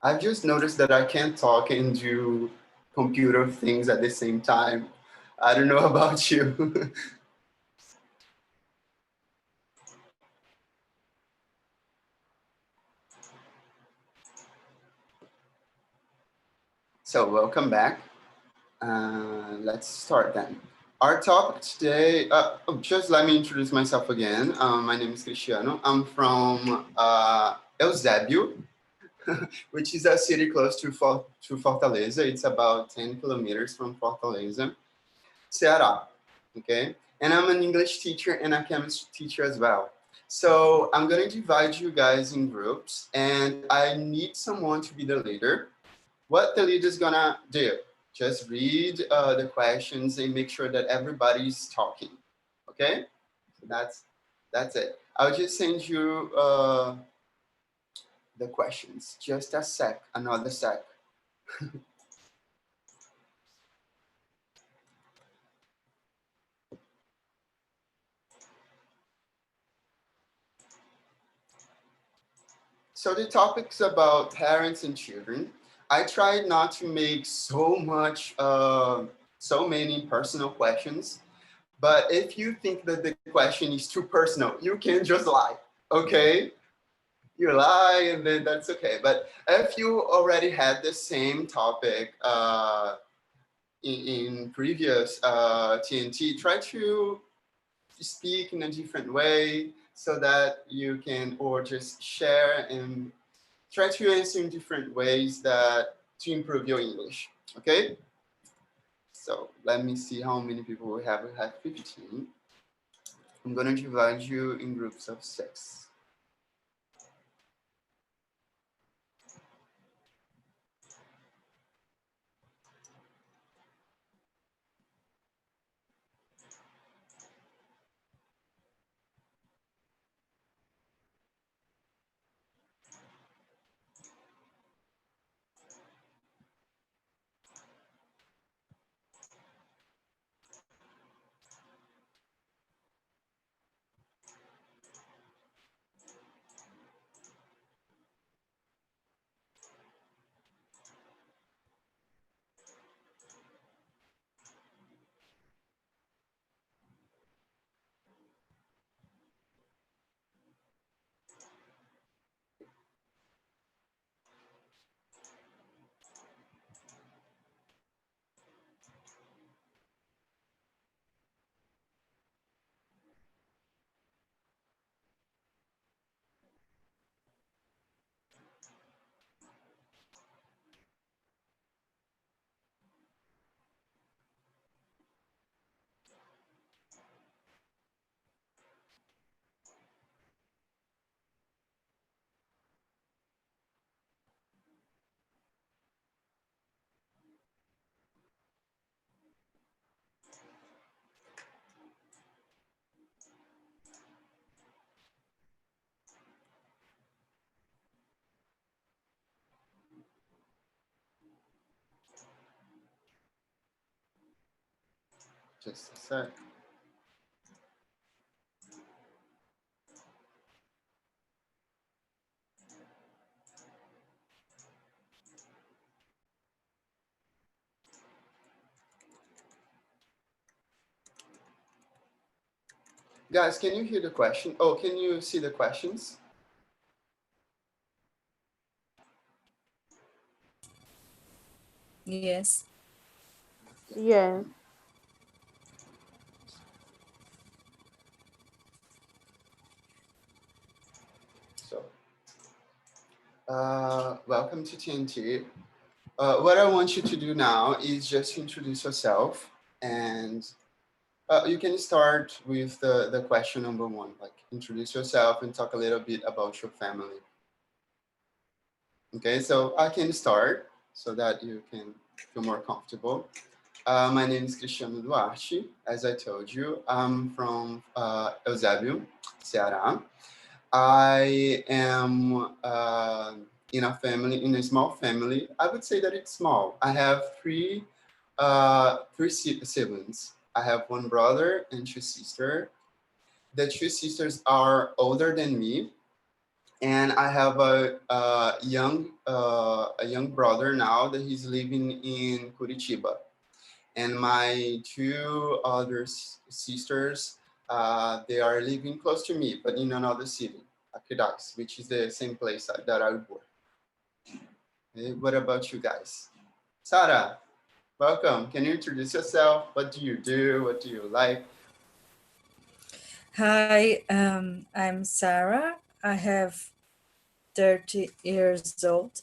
I've just noticed that I can't talk and do computer things at the same time. I don't know about you. So welcome back. Let's start then. Our topic today, just let me introduce myself again. My name is Cristiano. I'm from Eusébio, which is a city close to Fortaleza. It's about 10 kilometers from Fortaleza, Ceará. Okay, and I'm an English teacher and a chemistry teacher as well. So I'm gonna divide you guys in groups, and I need someone to be the leader. What the leader is gonna do? Just read the questions and make sure that everybody's talking. Okay, so that's it. I'll just send you the questions. Just a sec, another sec. So the topic's about parents and children. I tried not to make so many personal questions. But if you think that the question is too personal, you can just lie. Okay, you lie, and then that's okay. But if you already had the same topic in previous TNT, try to speak in a different way so that you can, or just share and try to answer in different ways that to improve your English. Okay. So let me see how many people we have. We have 15. I'm gonna divide you in groups of 6. Just a sec. Guys, can you hear the question? Oh, can you see the questions? Yes. Yes. So, welcome to TNT. What I want you to do now is just introduce yourself, and you can start with the question number 1, like introduce yourself and talk a little bit about your family. Okay, so I can start so that you can feel more comfortable. My name is Cristiano Duarte. As I told you, I'm from Eusébio, Ceará. I am in a family, in a small family. I would say that it's small. I have three siblings. I have one brother and 2 sisters. The 2 sisters are older than me, and I have a young brother now that he's living in Curitiba, and my two other sisters, they are living close to me, but in another city, Aquidax, which is the same place that I work. What about you guys? Sarah, welcome. Can you introduce yourself? What do you do? What do you like? Hi, I'm Sarah. I have 30 years old.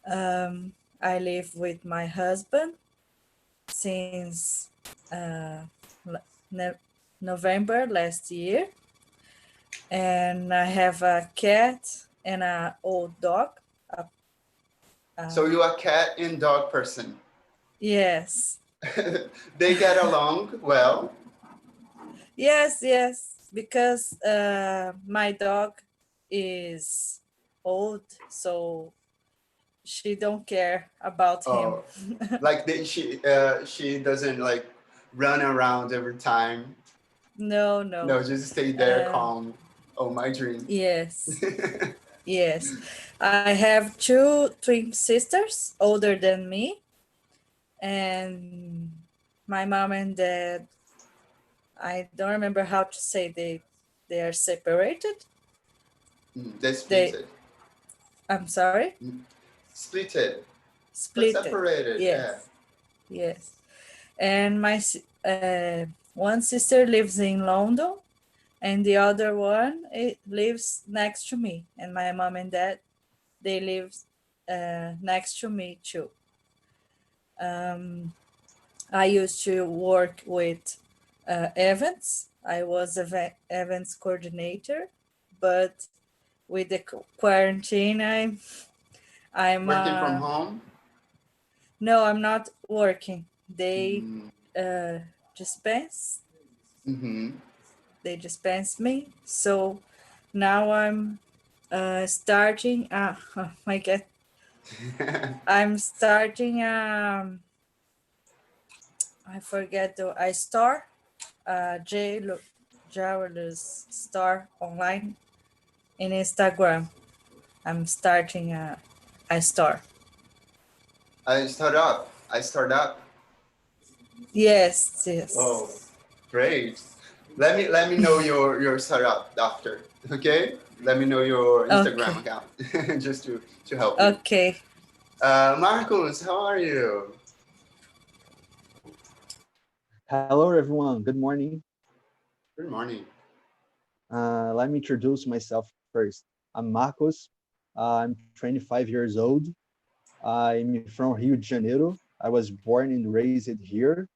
I live with my husband since November last year, and I have a cat and an old dog. So you are a cat and dog person. Yes. They get along well. Yes, because my dog is old, so she don't care about him. Oh, like she doesn't like run around every time. No, No, no. just stay there calm. Oh, my dream. Yes, yes. I have two twin sisters older than me, and my mom and dad, I don't remember how to say they are separated. They They split it. I'm sorry? Split it. But Splitted. separated, yeah. Yes. And one sister lives in London, and the other one lives next to me. And my mom and dad, they live next to me too. I used to work with events. I was events coordinator, but with the quarantine, I'm Working from home? no, I'm not working. They Mm. dispense. Mm-hmm. They dispense me. So now I'm starting. Oh my God, I'm starting. I forget I store. Jewelers store online in Instagram. I'm starting a store. I start up. Yes. Oh, great. Let me know your startup after. Okay? Let me know your Instagram Okay. account just to help you. Okay. Marcos, how are you? Hello, everyone. Good morning. Good morning. Let me introduce myself first. I'm Marcos. I'm 25 years old. I'm from Rio de Janeiro. I was born and raised here.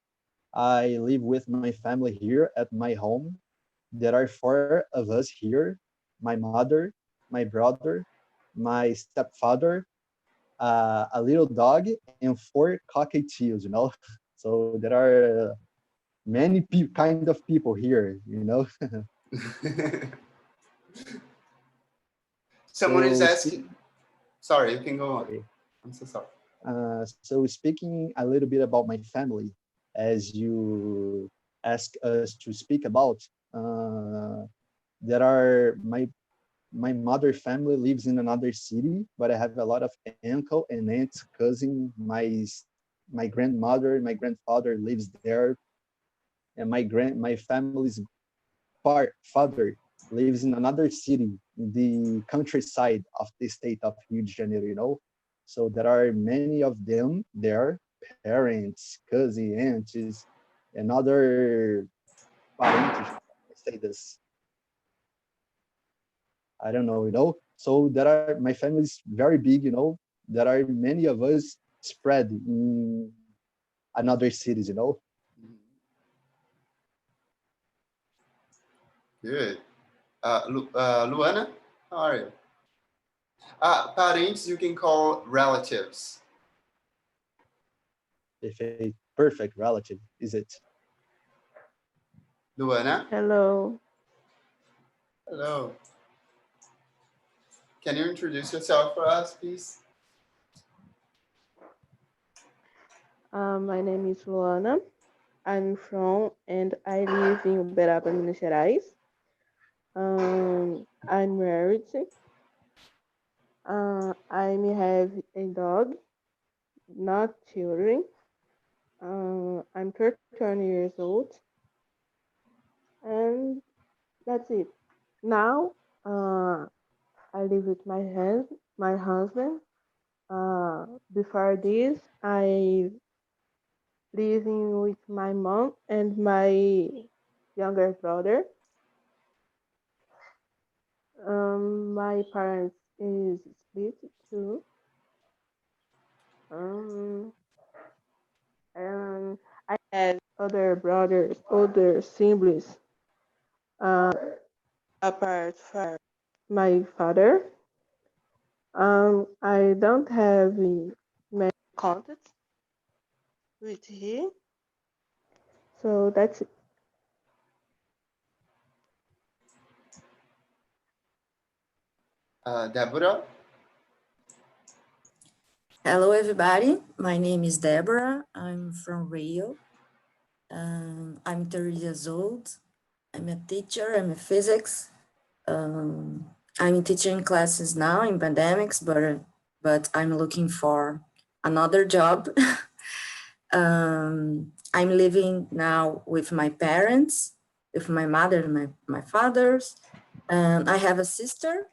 I live with my family here at my home. There are four of us here: my mother, my brother, my stepfather, a little dog, and four cockatiels, So there are many kind of people here. Someone is So asking. Sorry, you can go on. okay. I'm so sorry. So speaking a little bit about my family, as you ask us to speak about, there are my mother family lives in another city, but I have a lot of uncle and aunt, cousin. My grandmother, my grandfather lives there, and my family's father lives in another city in the countryside of the state of Rio de Janeiro. So there are many of them there, parents, cousins, aunts, and other parentes. I say this. I don't know. So there are my family is very big. There are many of us spread in another cities. Good. Luana, how are you? Parentes you can call relatives. If a perfect relative, is it? Luana, Hello. hello. Can you introduce yourself for us, please? My name is Luana. I'm from and I live in Uberaba, Minas Gerais. I'm married I may have a dog, not children. I'm 31 years old, and that's it. Now, I live with my husband. Before this, I living with my mom and my younger brother. My parents is split too. Um, and I have other brothers, other siblings, uh, apart from my father. I don't have many contacts with him, so that's it. Deborah? Hello, everybody. My name is Deborah. I'm from Rio. I'm 30 years old. I'm a teacher. I'm a physics. I'm teaching classes now in pandemics, but I'm looking for another job. I'm living now with my parents, with my mother and my fathers. I have a sister.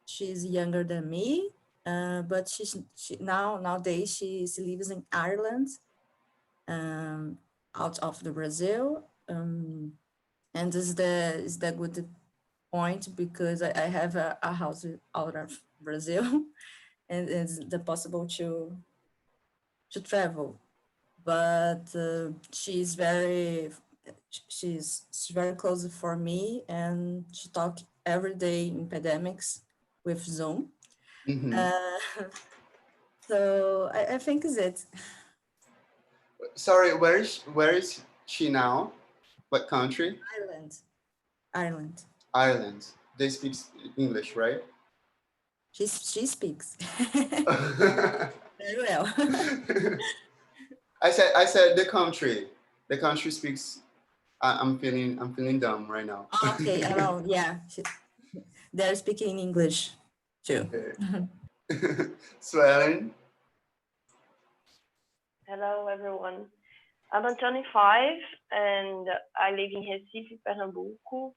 She's younger than me, but nowadays she lives in Ireland, out of the Brazil. And this is the good point because I have a house out of Brazil, and it's the possible to travel. But she's very close for me, and she talk every day in pandemics with Zoom. Mhm. So I think is it. Sorry, where is she now? What country? Ireland. Ireland. They speak English, right? She speaks very well. I said the country. The country speaks. I'm feeling dumb right now. Okay, I know. Yeah, they're speaking English too. Swellen. Hello, everyone. I'm 25 and I live in Recife, Pernambuco.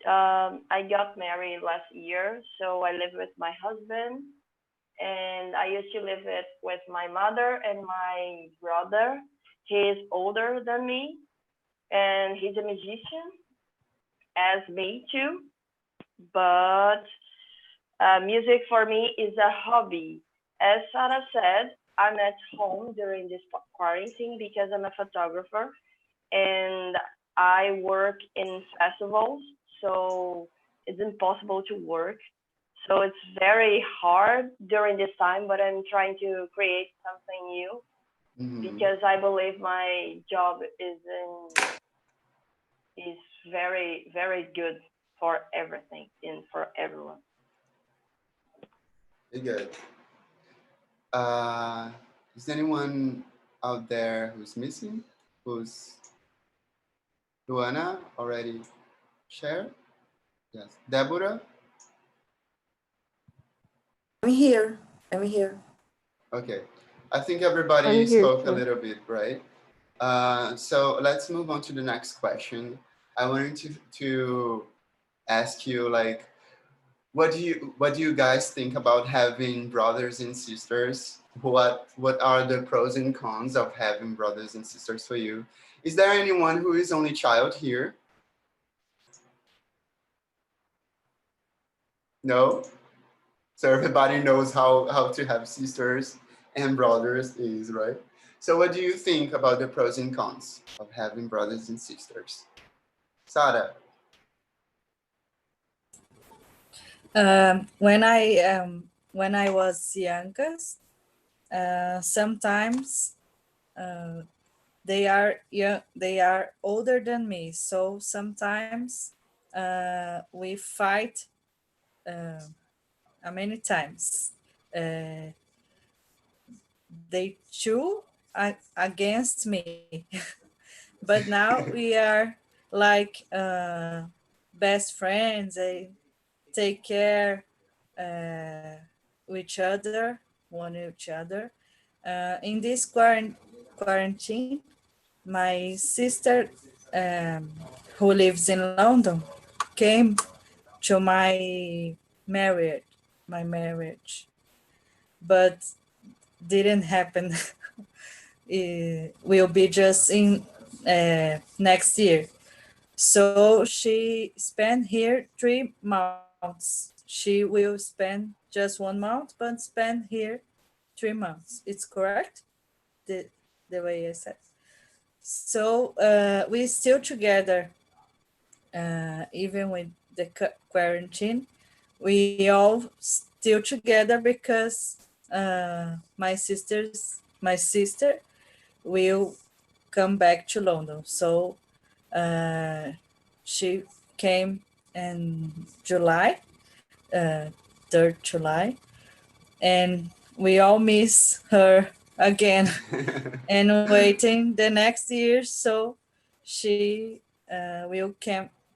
I got married last year, so I live with my husband. And I used to live with my mother and my brother. He is older than me, and he's a musician, as me too. But music for me is a hobby. As Sarah said, I'm at home during this quarantine because I'm a photographer and I work in festivals, so it's impossible to work. So it's very hard during this time, but I'm trying to create something new because I believe my job is very, very good for everything and for everyone. Very good. Is anyone out there who's missing? Who's Luana already shared? Yes. Deborah? I'm here. Okay. I think I'm everybody here spoke a too. little bit, right? So let's move on to the next question. I wanted to ask you, like, what do you guys think about having brothers and sisters? What are the pros and cons of having brothers and sisters for you? Is there anyone who is only child here? No? So everybody knows how to have sisters and brothers is, right? So what do you think about the pros and cons of having brothers and sisters? Sarah? When I was youngest, sometimes they are young, they are older than me, so sometimes we fight many times. They chew against me, but now we are like best friends. They take care uh, each other, in this quarantine, my sister, who lives in London, came to my marriage, but didn't happen. It will be just in next year. So she spent here 3 months. She will spend just 1 month, but spend here 3 months. It's correct, the way I said. So we're still together, even with the quarantine. We all still together because my sister will come back to London. So she came in July, 3rd July, and we all miss her again and waiting the next year so she will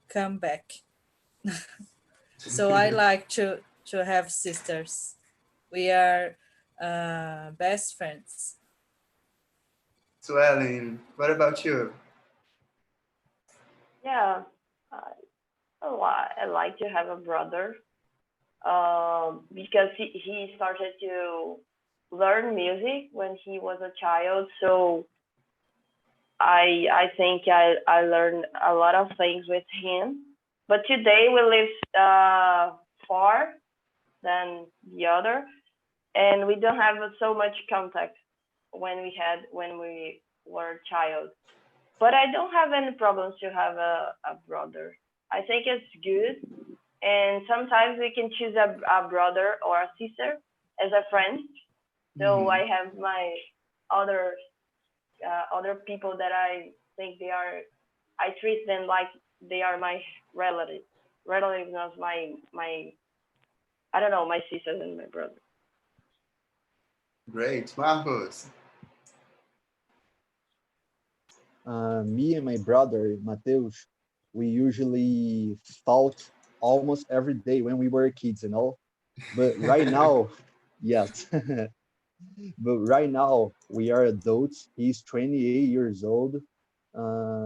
come back. So I like to have sisters. We are best friends. So Ellen, what about you? Yeah, I like to have a brother because he started to learn music when he was a child. So I think I learned a lot of things with him. But today we live far than the other, and we don't have so much contact when we were a child. But I don't have any problems to have a brother. I think it's good, and sometimes we can choose a brother or a sister as a friend. So I have my other people that I think I treat them like they are my relatives. Relatives, not my I don't know, my sisters and my brother. Great, Marcos. Me and my brother, Mateus, we usually fought almost every day when we were kids, you know. But right now, yes. But right now, we are adults. He's 28 years old.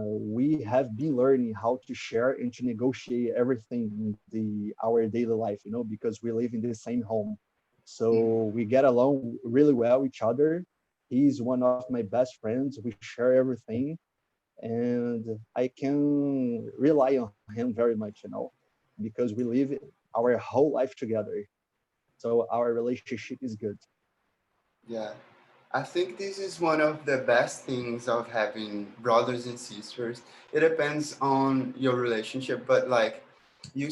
We have been learning how to share and to negotiate everything in our daily life, you know, because we live in the same home. So we get along really well with each other. He's one of my best friends. We share everything, and I can rely on him very much, you know, because we live our whole life together. So our relationship is good. Yeah, I think this is one of the best things of having brothers and sisters. It depends on your relationship, but like you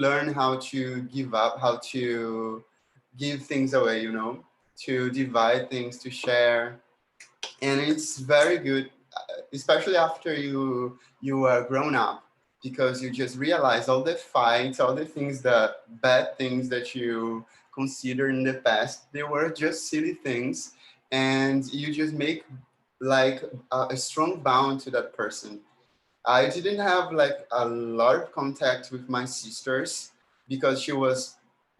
learn how to give up, how to give things away, you know, to divide things, to share. And it's very good, especially after you are grown up, because you just realize all the fights, all the things, the bad things that you consider in the past, they were just silly things, and you just make like a strong bond to that person. I didn't have like a lot of contact with my sisters because she was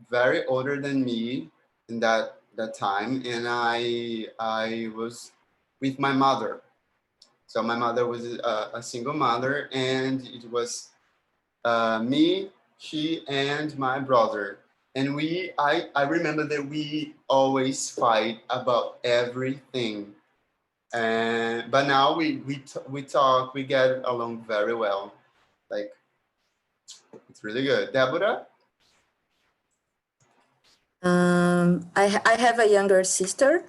very older than me in that time, and I was with my mother. So my mother was a single mother, and it was me, she, and my brother. And I remember that we always fight about everything. And but now we talk, we get along very well. Like it's really good. Deborah? I have a younger sister,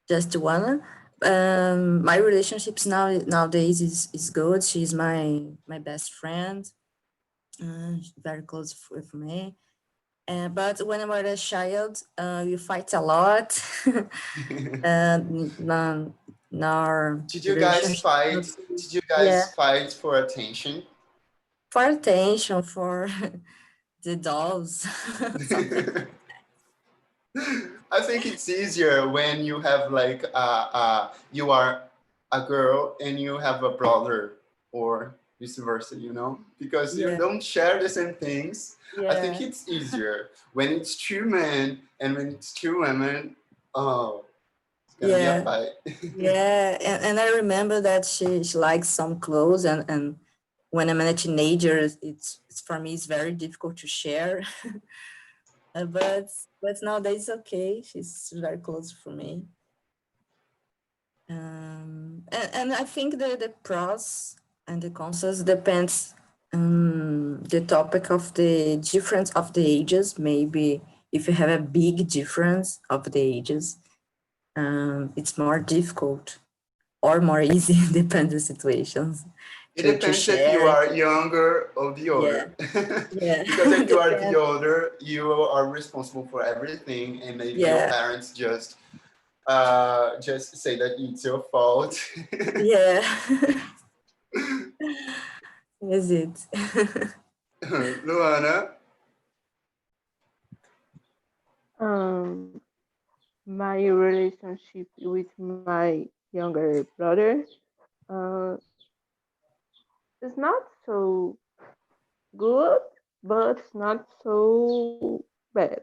just one. My relationships nowadays is good. She's my best friend, very close with me. But when I was a child, we fight a lot. Our Did you guys relationship, fight? Did you yeah, guys fight for attention? for attention, for the dolls, something. I think it's easier when you have like you are a girl and you have a brother, or vice versa, you know, because you Yeah. don't share the same things. I think Yeah. it's easier when it's two men and when it's two women. Oh, it's gonna be a Yeah. fight. Yeah. And I remember that she likes some clothes, and when I'm a teenager, it's for me it's very difficult to share. But nowadays it's okay. She's very close for me. And I think the pros and the cons depends the topic of the difference of the ages. Maybe if you have a big difference of the ages, it's more difficult or more easy, depends the situations It to depends if you share. are younger or the Yeah, older. yeah, Because if you are the depends. older, you are responsible for everything, and maybe your Yeah, parents just say that it's your fault. yeah, is it? Luana. Um, my relationship with my younger brother uh, is not so good, but it's not so bad.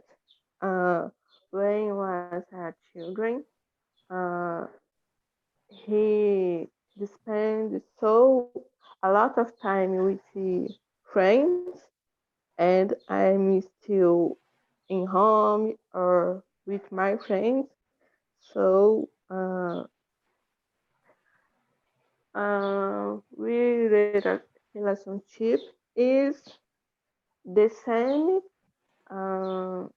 Uh, when he was a children, uh, he spent so a lot of time with his friends, and I'm still in home or with my friends. So relationship is the same. Uh,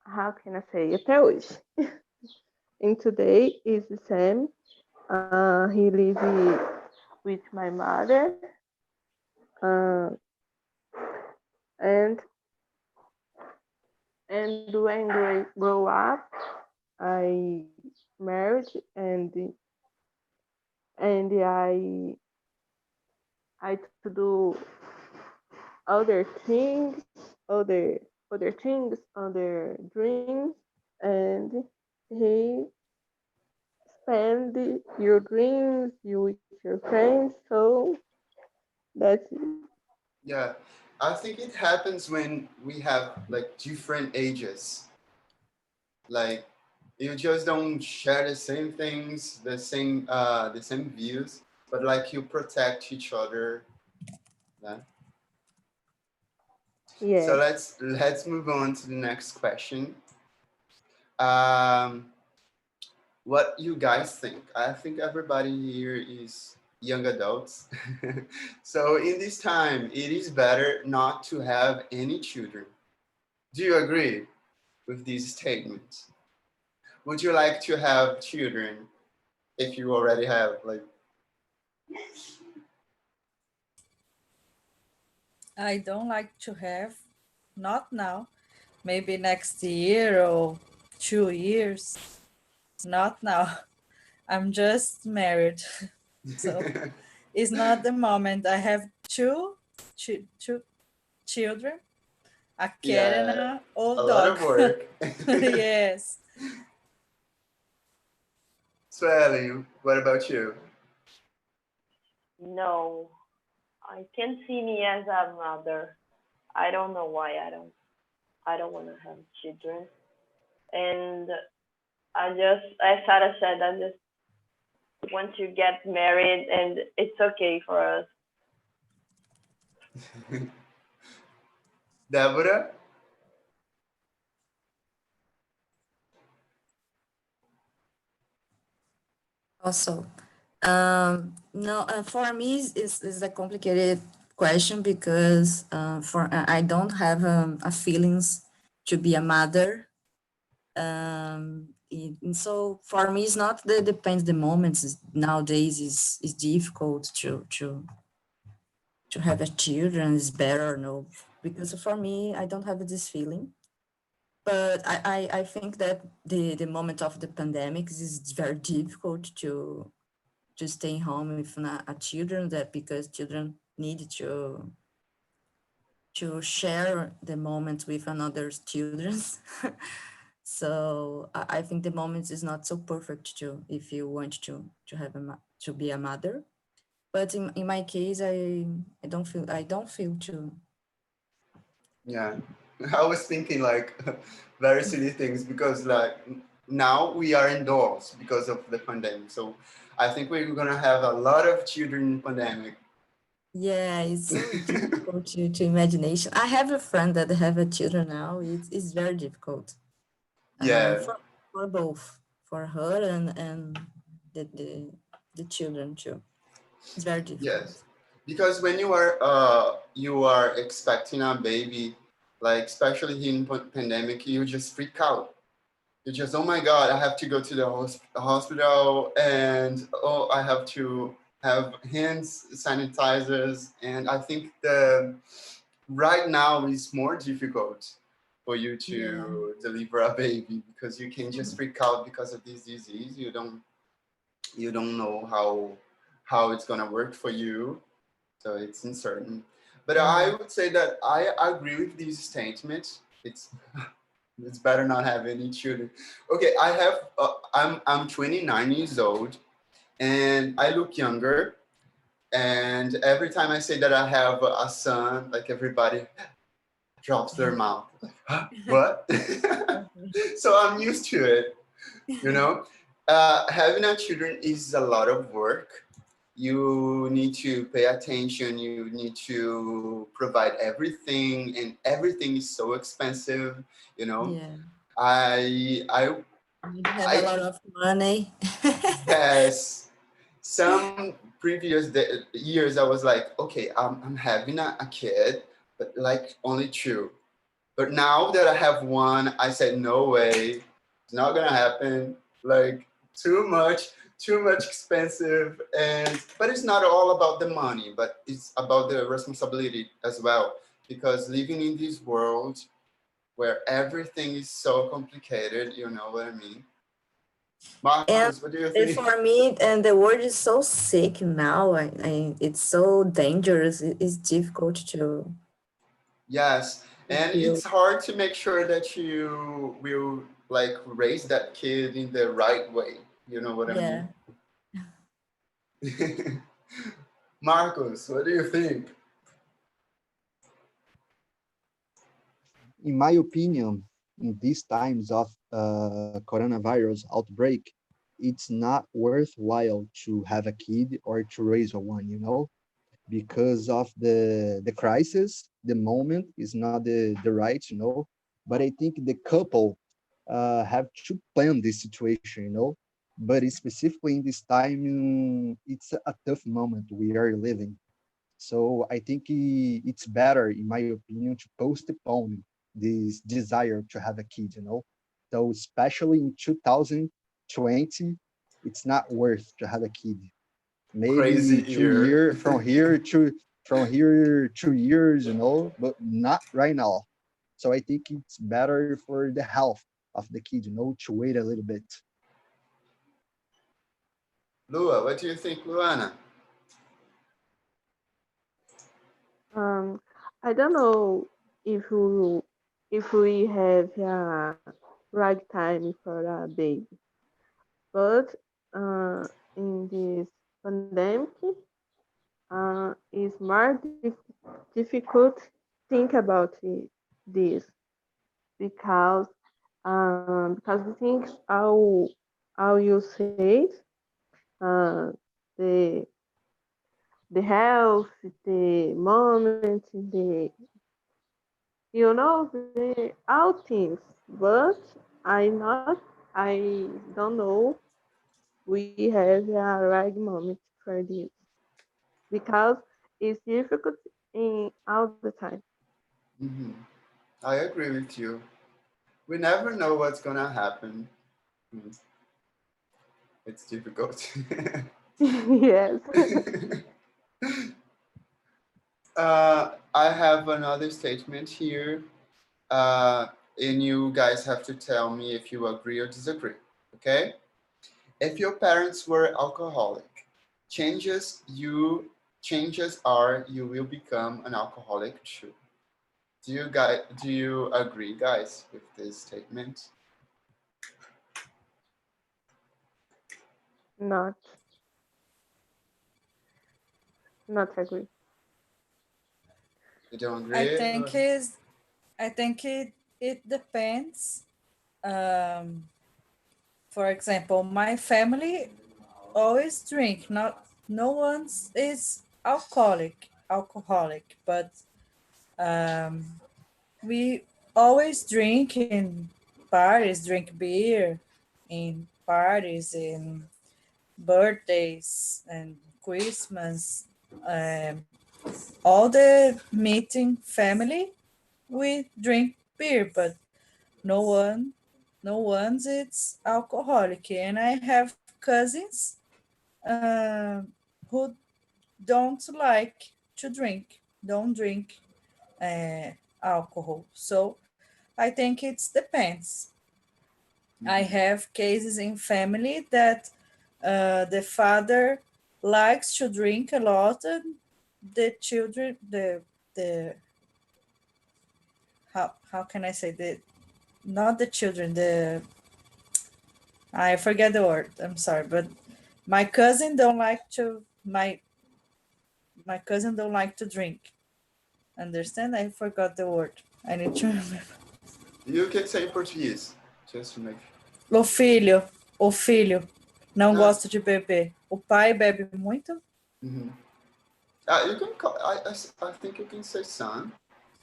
how can I say? Até hoje. And today is the same. He lives with my mother, uh, and when I grow up, I married and I to do other things, other things, other dreams, and he spend your dreams you with your friends. So that's it. Yeah, I think it happens when we have like different ages. Like you just don't share the same things, the same views, but like you protect each other. Yeah. So Yes. let's move on to the next question. Um, what you guys think? I think everybody here is young adults. So in this time, it is better not to have any children. Do you agree with these statements? Would you like to have children if you already have like? I don't like to have, not now, maybe next year or 2 years, not now. I'm just married. So it's not the moment. I have two children, a cat and Yeah, an a old lot dog. of work. Yes. Swelling, what about you? No, I can't see me as a mother. I don't know why I don't want to have children. And as Sarah said, I just want to get married, and it's okay for us. Deborah? Also, no, for me is a complicated question because for I don't have a feelings to be a mother. And so for me, it's not the depends the moments. Nowadays is difficult to have a children is better or no, because for me I don't have this feeling. But I think that the moment of the pandemic is very difficult to stay home with a children, that because children need to share the moment with another children. So I think the moment is not so perfect to if you want to have to be a mother. But in my case, I don't feel too. Yeah, I was thinking like very silly things because like now we are indoors because of the pandemic. So I think we're gonna have a lot of children in pandemic. Yeah, it's so difficult to imagination. I have a friend that have a children now. It's very difficult. Yeah, For both, for her and the, the the children too. It's very difficult. yes. Because when you are expecting a baby, like especially in pandemic, you just freak out. You just, oh my God, I have to go to the hospital, and oh, I have to have hands sanitizers. And I think the right now is more difficult for you Yeah. to deliver a baby because you can just freak out because of this disease. You don't know how it's gonna work for you, so it's uncertain. But I Yeah. would say that I agree with these statements. It's better not have any children. Okay, I'm 29 years old and I look younger. And every time I say that I have a son, like everybody drops their mouth. Like, huh? What? So I'm used to it, you know. Having a children is a lot of work. You need to pay attention. You need to provide everything, and everything is so expensive. You know, Yeah. I I You have a I lot of money. yes. Some previous years, I was like, okay, I'm having a kid, but like only two. But now that I have one, I said, no way, it's not gonna happen. Like too much expensive, and but it's not all about the money, but it's about the responsibility as well. Because living in this world where everything is so complicated, you know what I mean? And Marcos, what do you think? for me, and the world is so sick now. It's so dangerous. It's difficult Yes, to and feel. it's hard to make sure that you will like raise that kid in the right way. You know what I Yeah. mean? Marcos, what do you think? In my opinion, in these times of coronavirus outbreak, it's not worthwhile to have a kid or to raise a one, because of the crisis. The moment is not the right, but I think the couple have to plan this situation, but specifically in this time, it's a tough moment we are living. So I think it's better, in my opinion, to postpone this desire to have a kid, So especially in 2020, it's not worth to have a kid. Crazy Maybe year. from here 2 years, but not right now. So I think it's better for the health of the kid, to wait a little bit. Lua, what do you think, Luana? Um, I don't know if we have a right time for a baby, but in this pandemic, it's more difficult think about this because the things how you say it, uh, the the health, the moment, the all things. But I don't know. We have a right moment for this because it's difficult in all the time. Hmm. I agree with you. We never know what's gonna happen. Hmm, it's difficult. Yes. I have another statement here, uh, and you guys have to tell me if you agree or disagree. Okay? If your parents were alcoholic, changes are you will become an alcoholic too. Do you agree, guys, with this statement? Not. Not agree. You don't I agree? think is I think it depends. For example, my family always drink. Not no one's is alcoholic, but we always drink in parties, drink beer in parties, in birthdays and Christmas. Um, all the meeting family, we drink beer, but no one, no one's it's alcoholic. And I have cousins who don't like to drink, don't drink alcohol. So I think it depends. I have cases in family that the father likes to drink a lot, and the children, the how can I say, the not the children, the I forget the word. I'm sorry, but my cousin don't like to my cousin don't like to drink. Understand? I forgot the word. I need to remember. You can say in Portuguese, just to make. O filho não Ah. gosta de beber. O pai bebe muito. You can call. I think you can say son.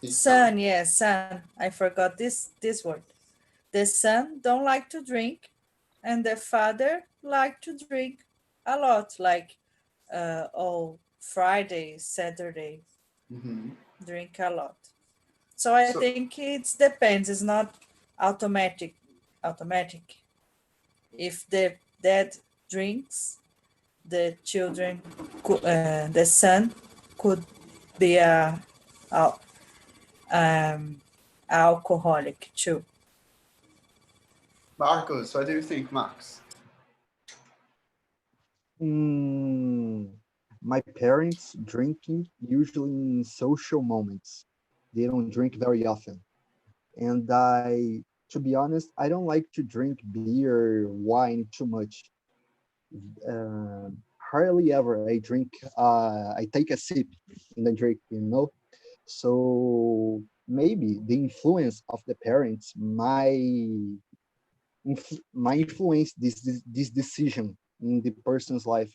His Son, yes, son. I forgot this word. The son don't like to drink, and the father like to drink a lot, like Friday, Saturday, drink a lot. So I think it depends. It's not automatic. If the dad drinks, the children, the son could be a alcoholic too. Marcos, what do you think, Max? My parents drinking usually in social moments. They don't drink very often. And to be honest, I don't like to drink beer, wine too much. Hardly ever I drink, I take a sip and then drink, So maybe the influence of the parents might influence this decision in the person's life,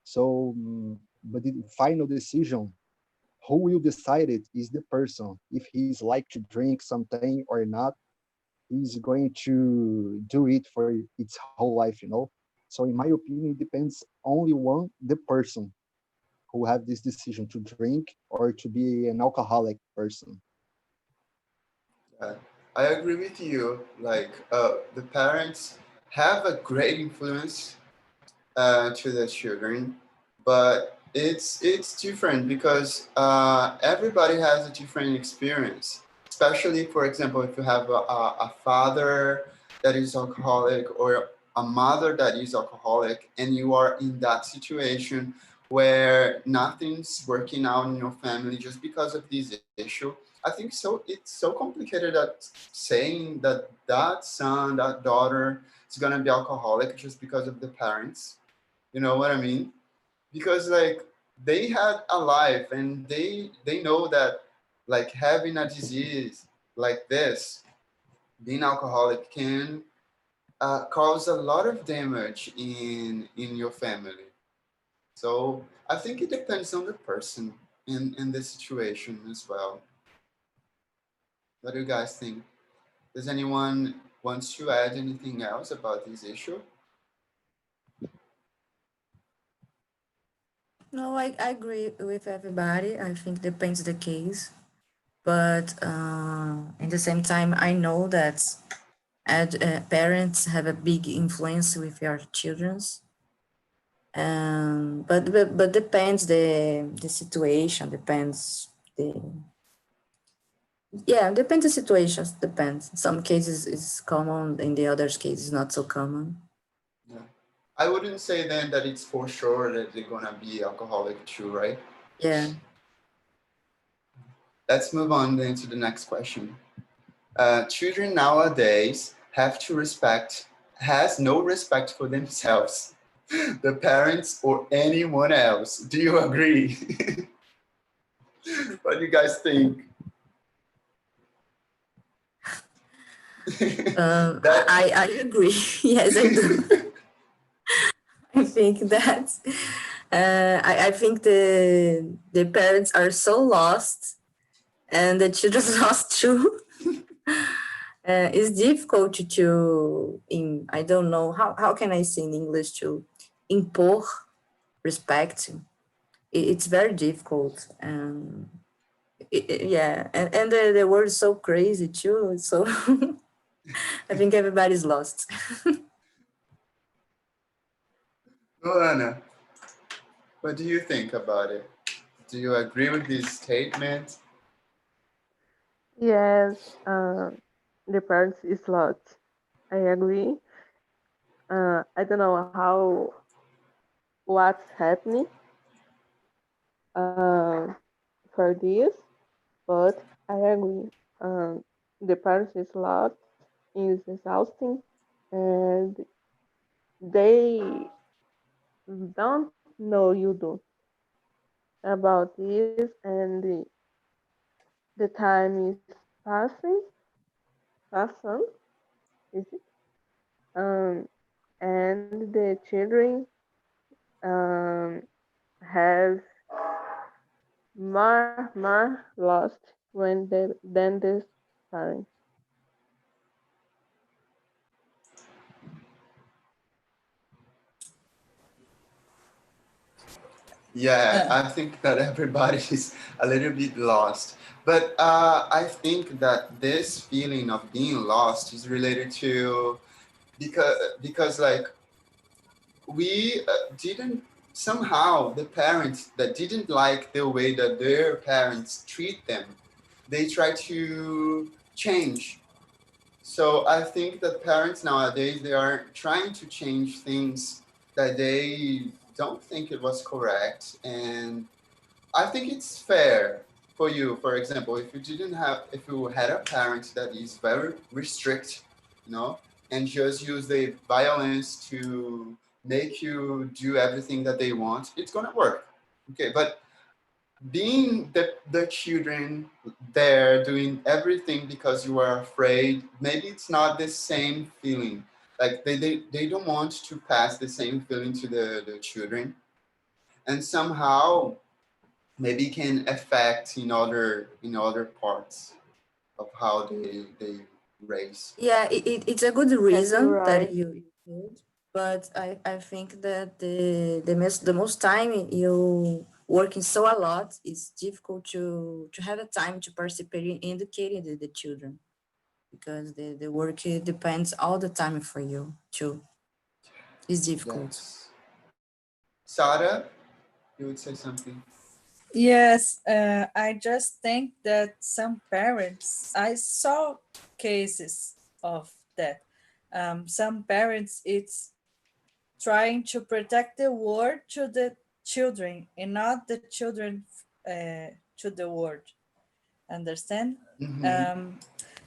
So, but the final decision, who will decide it is the person. If he's like to drink something or not, he's going to do it for its whole life, So in my opinion, it depends only on the person who have this decision to drink or to be an alcoholic person. I agree with you. Like the parents have a great influence to the children, but it's different because everybody has a different experience. Especially, for example, if you have a father that is alcoholic or a mother that is alcoholic, and you are in that situation where nothing's working out in your family just because of this issue. I think so. It's so complicated that saying that that son, that daughter is gonna be alcoholic just because of the parents. You know what I mean? Because like they had a life and they know that like having a disease like this, being alcoholic can cause a lot of damage in your family. So I think it depends on the person in the situation as well. What do you guys think? Does anyone wants to add anything else about this issue? No, I agree with everybody. I think depends the case, but at the same time, I know that parents have a big influence with your children's. But depends the situation, depends depends the situations, depends. Some cases is common, in the other cases not so common. Yeah. I wouldn't say then that it's for sure that they're gonna be alcoholic too, right? Yeah. Let's move on then to the next question. Children nowadays has no respect for themselves. the parents or anyone else. Do you agree? What do you guys think? I agree. Yes, I do. I think that I think the parents are so lost, and the children lost too. It's difficult I don't know how can I say in English, to impor respect. It's very difficult. Yeah, and the world is so crazy too. So I think everybody's lost. Luana, what do you think about it? Do you agree with this statement? Yes, the parents is lot. I agree. I don't know what's happening uh, for this, but I agree. The parents is lot is exhausting, and they don't know you do about this, and the time is passing, is it? Um, and the children um, have more lost than the parents. Yeah, I think that everybody is a little bit lost. But I think that this feeling of being lost is related to because like we didn't somehow the parents that didn't like the way that their parents treat them, they try to change. So I think that parents nowadays, they are trying to change things that they don't think it was correct. And I think it's fair for you, for example, if you had a parent that is very restrict, you know, and just use the violence to make you do everything that they want, it's gonna work. Okay, but being the children there doing everything because you are afraid, maybe it's not the same feeling. Like they don't want to pass the same feeling to the children. And somehow maybe can affect in other parts of how they raise. Yeah, it's a good Yes, you're reason right. that you put, but I think that the most time you working so a lot, it's difficult to have a time to participate in educating the children, because the work depends all the time for you too. It's difficult. Yes. Sarah, you would say something. Yes, I just think that some parents, I saw cases of that. Some parents, it's trying to protect the world to the children and not the children to the world. Understand? Mm-hmm. Um,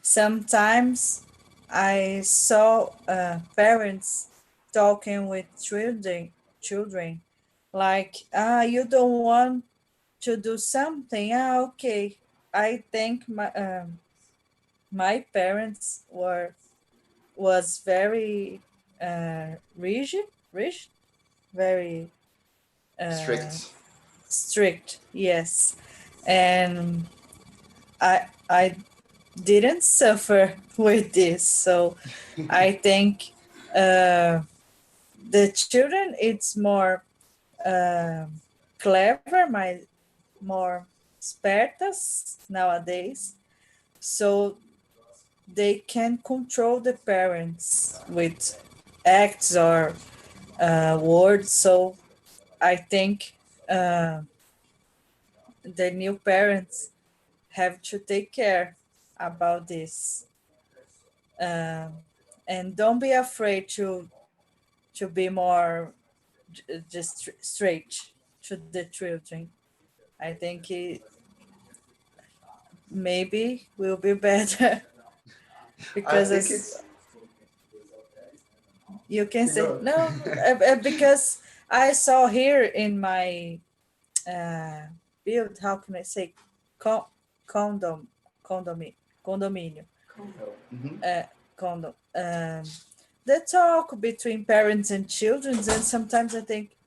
Sometimes I saw parents talking with children like, you don't want to do something. Okay. I think my parents was very rigid, very uh, Strict. strict. Yes, and I didn't suffer with this, so I think the children it's more uh, clever, more spertas nowadays, so they can control the parents with acts or words. So I think the new parents have to take care about this, um, and don't be afraid to be more just straight to the children. I think it maybe will be better I because think it's it's You can You say know. no, because I saw here in my build, how can I say, con- condom, condominium, Mhm. condom. The talk between parents and children, and sometimes I think,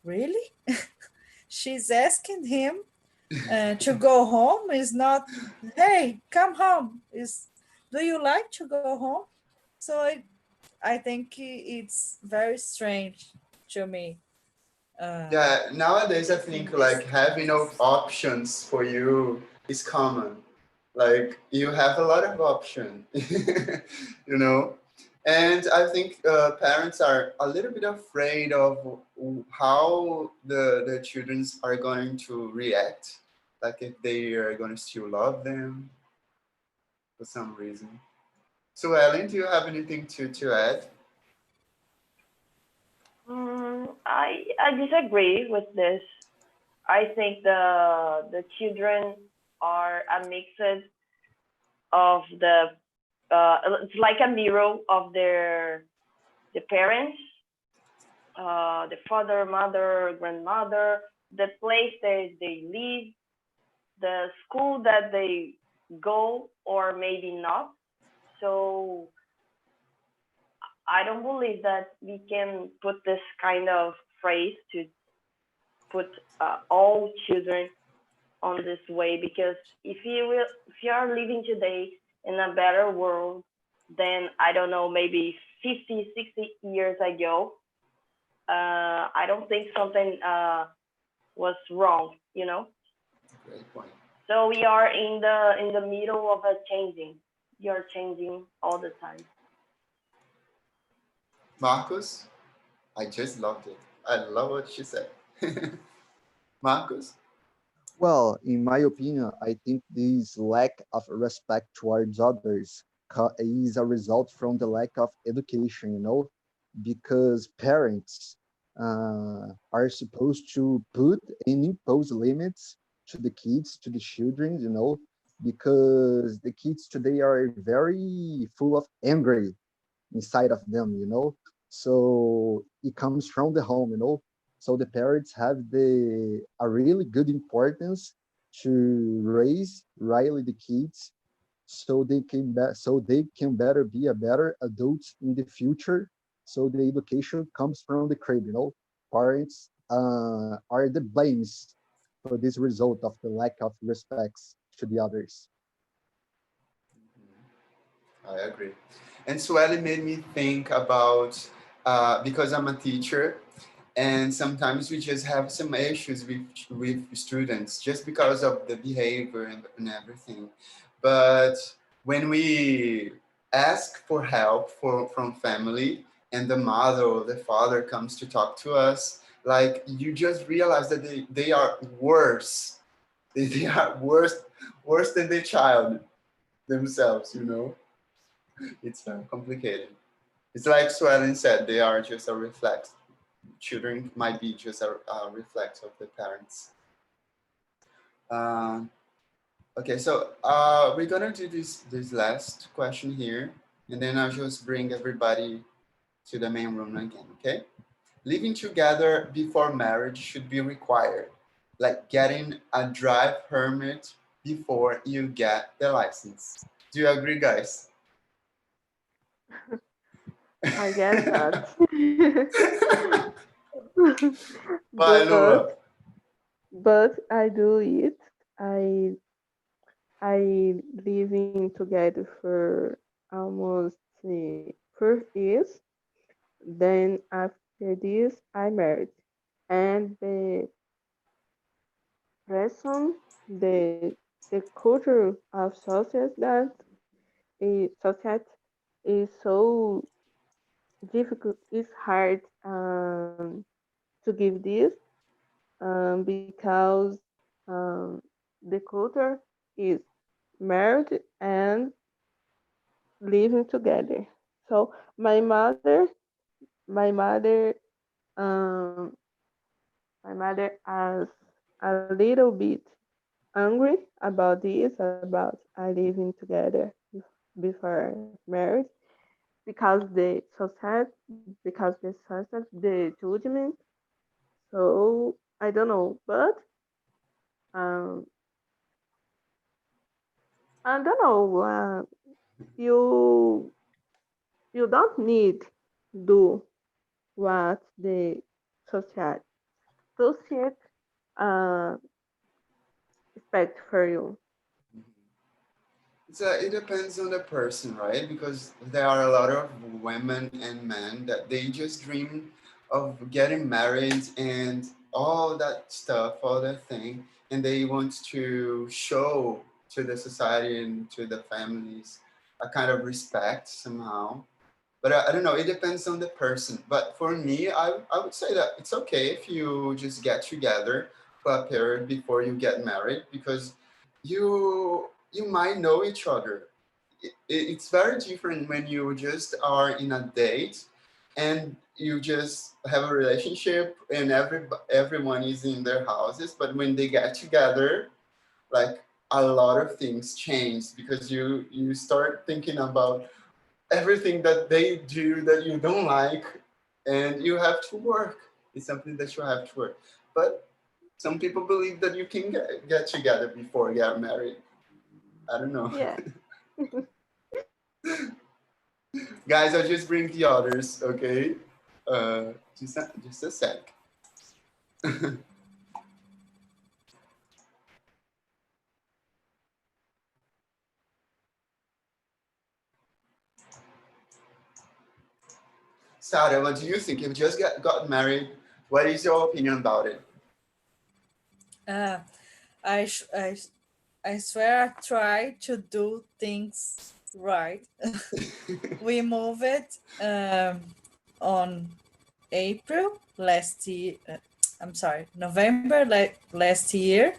really, she's asking him to go home. Is not, hey, come home. Is, do you like to go home? So I think it's very strange to me. Uh, Yeah, nowadays I in think this like having options for you is common. Like you have a lot of option, you know. And I think parents are a little bit afraid of how the children are going to react, like if they are going to still love them for some reason. So, Ellen, do you have anything to add? I disagree with this. I think the children are a mix of it's like a mirror of the parents, the father, mother, grandmother, the place they live, the school that they go, or maybe not. So I don't believe that we can put this kind of phrase to put all children on this way, because if you are living today in a better world than, I don't know, maybe 50, 60 years ago, I don't think something was wrong, you know. Great point. So we are in the middle of a changing. We are changing all the time. Marcus, I just loved it. I love what she said. Marcus? Well, in my opinion, I think this lack of respect towards others is a result from the lack of education, because parents are supposed to put and impose limits to the kids, to the children, because the kids today are very full of anger inside of them, so it comes from the home, so the parents have the a really good importance to raise really the kids so they can better be a better adults in the future. So the education comes from the crib, parents are the blames for this result of the lack of respects to the others. I agree. And Sueli made me think about because I'm a teacher, and sometimes we just have some issues with students just because of the behavior and everything. But when we ask for help from family, and the mother or the father comes to talk to us, like you just realize that they are worse. They are worse than the child themselves, It's complicated. It's like Swellen said, they are just a reflex. Children might be just a reflex of the parents. Um, okay, so we're gonna do this last question here, and then I'll just bring everybody to the main room again, okay? Living together before marriage should be required, like getting a drive permit before you get the license. Do you agree, guys? I guess not. Bye, but Lua. but I do it. I living together for almost 4 years. Then after this, I married, and the reason, the culture of society is so difficult. It's hard to give this because um, the culture is married and living together. So my mother, um, my mother is a little bit angry about this, about I living together before marriage, because the society, the judgment. So I don't know, but um, I don't know. You you don't need do what the society associate uh, expect for you. It depends on the person, right? Because there are a lot of women and men that they just dream of getting married and all that stuff, all that thing, and they want to show to the society and to the families a kind of respect somehow. But I don't know, it depends on the person. But for me, I would say that it's okay if you just get together for a period before you get married, because you might know each other. It's very different when you just are in a date and you just have a relationship and everyone is in their houses. But when they get together, like a lot of things change, because you start thinking about everything that they do that you don't like, and you have to work. It's something that you have to work. But some people believe that you can get together before you get married. I don't know. Yeah. Guys, I'll just bring the others, okay? Just a sec. Sarah, what do you think? You just got married. What is your opinion about it? Uh, I, sh- I, sh- I swear I try to do things right. We moved on April last year. I'm sorry, November last year.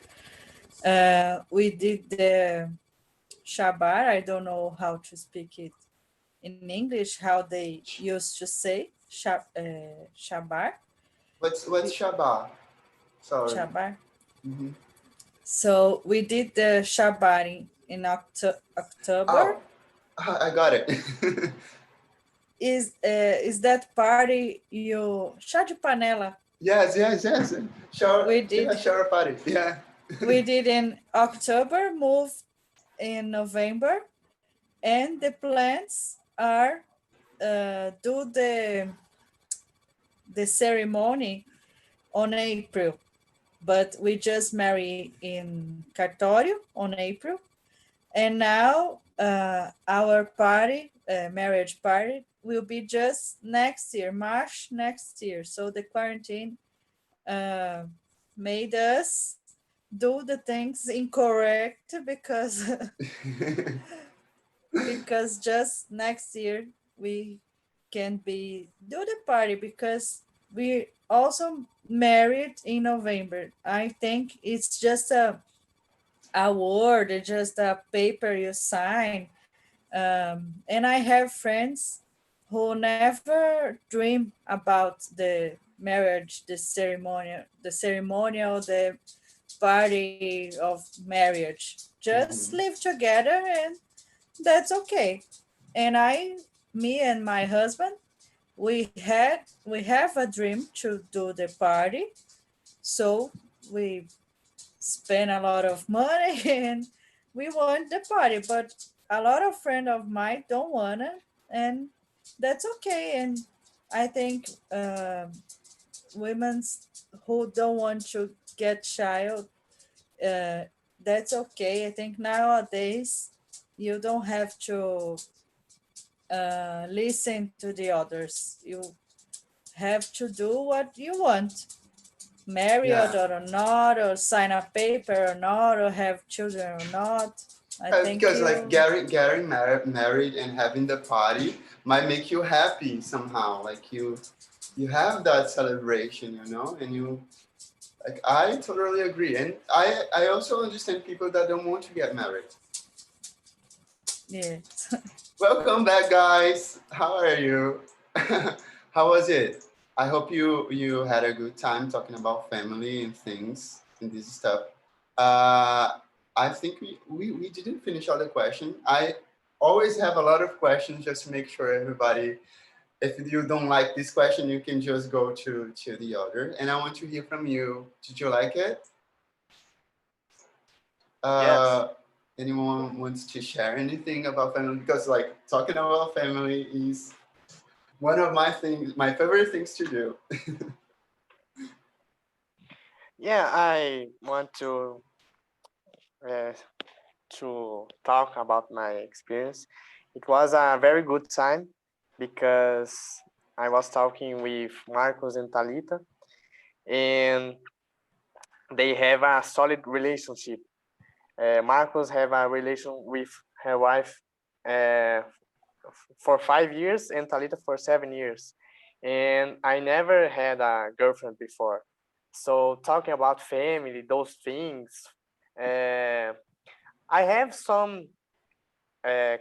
We did the Shabar. I don't know how to speak it in English, how they used to say Shabar. What's Shabbat? Sorry. Shabar. Mm-hmm. So we did the Shabar in October. Oh, I got it. Is that party you chá de panela? Yes. Shower, We did yeah, shower party. Yeah. we did in October, moved in November, and the plans are do the ceremony on April, but we just marry in cartório on April, and now our party, marriage party, will be just next year, March next year. So the quarantine uh, made us do the things incorrect because because just next year we can be do the party because we also married in November. I think it's just a word, it's just a paper you sign. And I have friends who never dream about the marriage, the ceremonial, the party of marriage. Just Mhm. live together and that's okay. And me and my husband, we have a dream to do the party. So we spend a lot of money and we want the party, but a lot of friends of mine don't want it, and that's okay. And I think women who don't want to get child, uh, that's okay. I think nowadays you don't have to listen to the others. You have to do what you want, married Yeah. or not, or sign a paper or not, or have children or not. I think Because like you, getting married and having the party might make you happy somehow. Like you have that celebration, and you like. I totally agree, and I also understand people that don't want to get married. yeah. Welcome back, guys. How are you? How was it? I hope you had a good time talking about family and things and this stuff. Uh, I think we didn't finish all the question. I always have a lot of questions just to make sure everybody, if you don't like this question, you can just go to the other. And I want to hear from you. Did you like it? Yes. Anyone wants to share anything about family? Because like talking about family is one of my favorite things to do. Yeah, I want uh, to talk about my experience. It was a very good time because I was talking with Marcos and Talita, and they have a solid relationship. Marcos have a relation with her wife for 5 years and Talita for 7 years. And I never had a girlfriend before. So talking about family, those things, I have some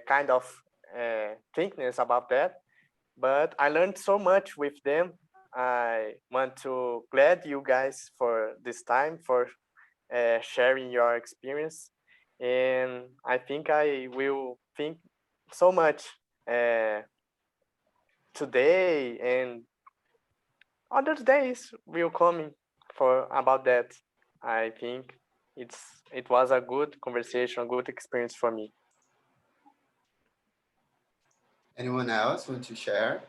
kind of thinkness about that, but I learned so much with them. I want to glad you guys for this time, for sharing your experience. And I think I will think so much today and other days will coming for about that. I think it was a good conversation, a good experience for me. Anyone else want to share?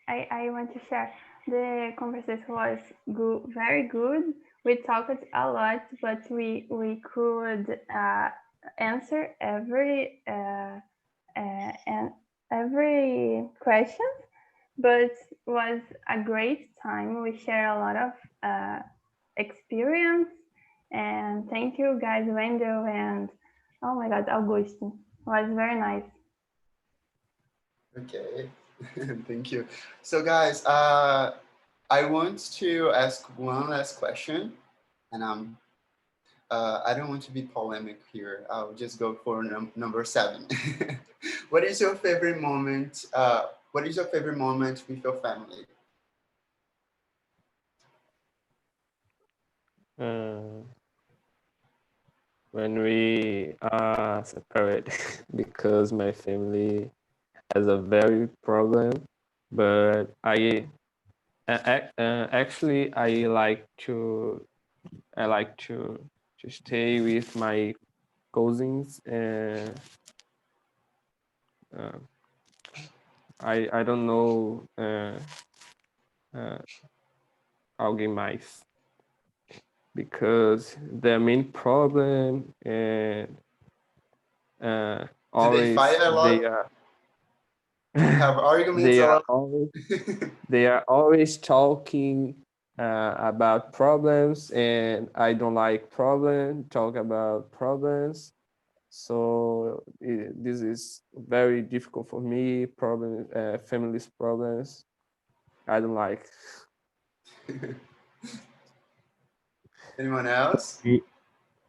I want to share. The conversation was good, very good. We talked a lot, but we could answer and every question. But was a great time. We share a lot of experience, and thank you guys, Wendell and oh my God, Augusto. It was very nice. Okay, thank you. So guys, I want to ask one last question, and I don't want to be polemic here. I'll just go for number 7. What is your favorite moment? What is your favorite moment with your family? When we are separated because my family has a very problem, but actually I like to stay with my cousins, and I don't know alguém mais, because the main problem and Do they always fight a lot? they are Have arguments they a are lot? always they are always talking about problems, and I don't like talk about problems. So this is very difficult for me. Family's problems, I don't like. Anyone else?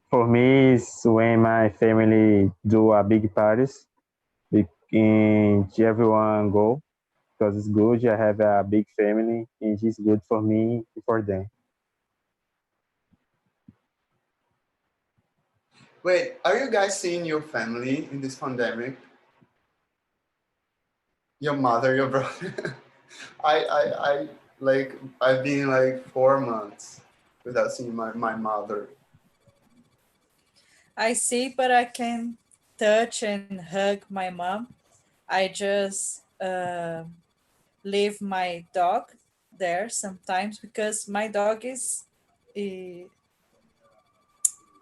For me, it's when my family do a big parties, and everyone go because it's good. I have a big family, and it's good for me and for them. Wait, are you guys seeing your family in this pandemic? Your mother, your brother? I like, I've been like 4 months without seeing my mother. I see, but I can touch and hug my mom. I just leave my dog there sometimes because my dog is, eh,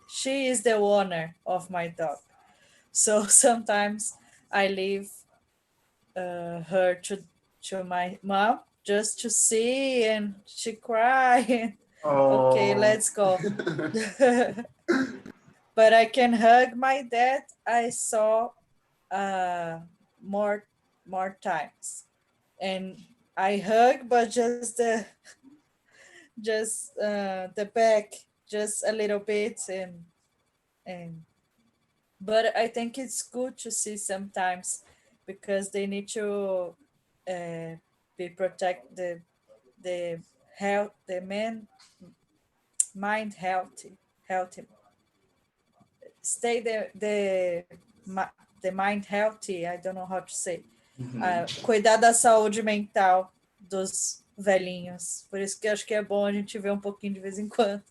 she is the owner of my dog. So sometimes I leave her to my mom just to see, and she cry. Okay, Oh. let's go. But I can hug my dad. I saw uh, more times, and I hug, but just the back, just a little bit, and but I think it's good to see sometimes because they need to uh, be protect the health, the man mind healthy. stay the mind healthy, I don't know how to say, cuidar da saúde mental dos velhinhos. Por isso que eu acho que é bom a gente ver um pouquinho de vez em quando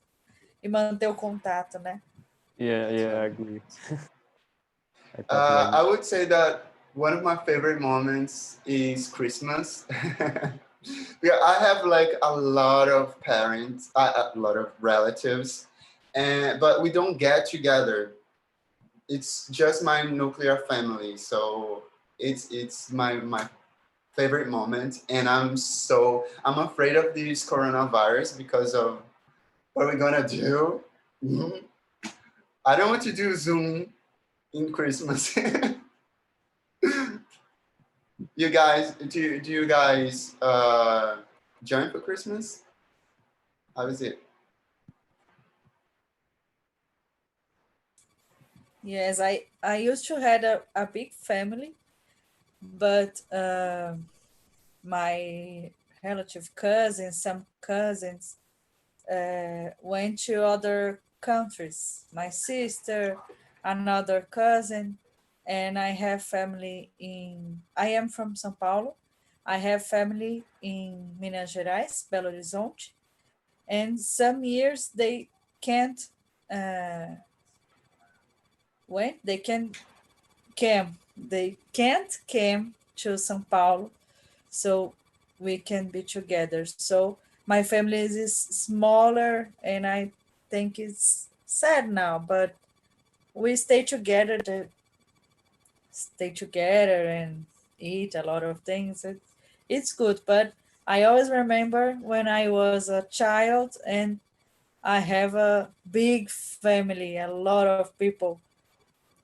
e manter o contato, né? Yeah, I agree. I would say that one of my favorite moments is Christmas. Yeah, I have like a lot of parents, a lot of relatives, but we don't get together. It's just my nuclear family, so it's my favorite moment, and I'm afraid of this coronavirus because of what we're gonna do. I don't want to do Zoom in Christmas. You guys, do you guys join for Christmas? How is it? Yes, I used to had a big family, but my relative cousins, some cousins went to other countries. My sister, another cousin, and I have family I am from São Paulo. I have family in Minas Gerais, Belo Horizonte, and some years they can't they can't come to São Paulo, so we can be together. So my family is smaller, and I think it's sad now, but we stay together and eat a lot of things. It's good, but I always remember when I was a child and I have a big family, a lot of people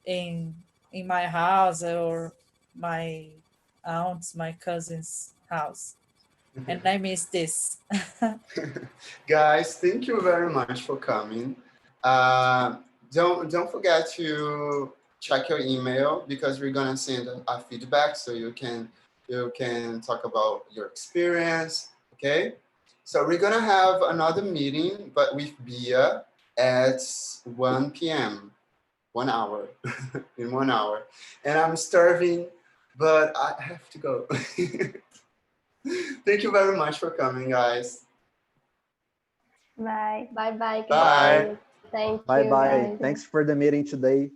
in my house or my aunt's, my cousin's house. And I miss this. Guys, thank you very much for coming. Don't forget to check your email because we're gonna send a feedback so you can talk about your experience. Okay, so we're gonna have another meeting, but with Bia at 1 p.m. 1 hour in 1 hour, and I'm starving, but I have to go. Thank you very much for coming, guys. Bye. Bye bye. Bye. Thank Bye you. bye. Guys. Thanks for the meeting today.